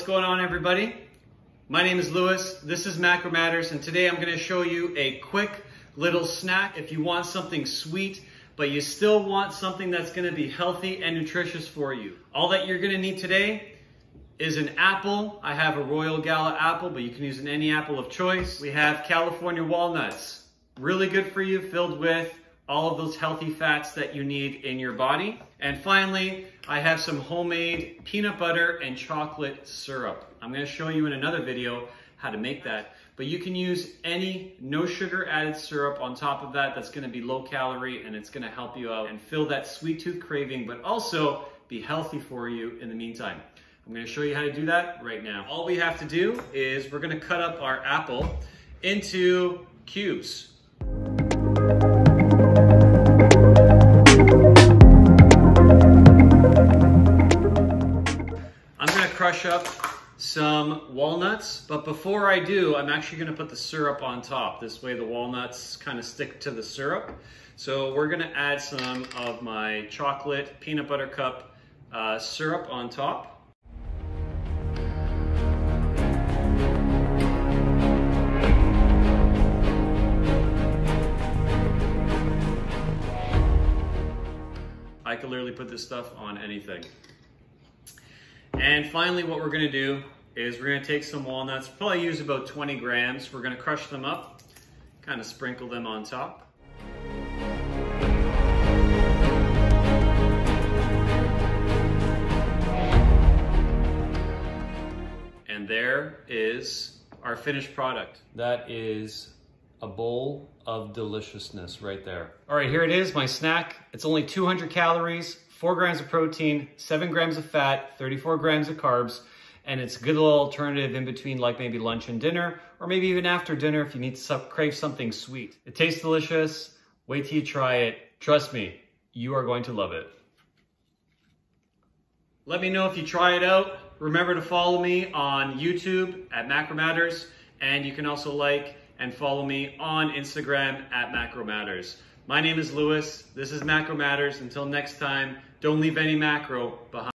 going on, everybody? My name is Lewis, this is Macro Matters, and today I'm going to show you a quick little snack if you want something sweet, but you still want something that's going to be healthy and nutritious for you. All that you're going to need today is an apple. I have a Royal Gala apple, but you can use any apple of choice. We have California walnuts, really good for you, filled with all of those healthy fats that you need in your body. And finally, I have some homemade peanut butter and chocolate syrup. I'm going to show you in another video how to make that, but you can use any no sugar added syrup on top of that. That's going to be low calorie and it's going to help you out and fill that sweet tooth craving, but also be healthy for you in the meantime. I'm going to show you how to do that right now. All we have to do is we're going to cut up our apple into cubes. Crush up some walnuts, but before I do, I'm actually going to put the syrup on top. This way the walnuts kind of stick to the syrup. So we're going to add some of my chocolate peanut butter cup syrup on top. I could literally put this stuff on anything. And finally, what we're gonna do is we're gonna take some walnuts, probably use about 20 grams. We're gonna crush them up, kind of sprinkle them on top. And there is our finished product. That is a bowl of deliciousness right there. All right, here it is, my snack. It's only 200 calories. 4 grams of protein, 7 grams of fat, 34 grams of carbs, and it's a good little alternative in between like maybe lunch and dinner, or maybe even after dinner if you need to crave something sweet. It tastes delicious. Wait till you try it. Trust me, you are going to love it. Let me know if you try it out. Remember to follow me on YouTube at Macro Matters, and you can also like and follow me on Instagram at Macro Matters. My name is Lewis. This is Macro Matters. Until next time, don't leave any macro behind.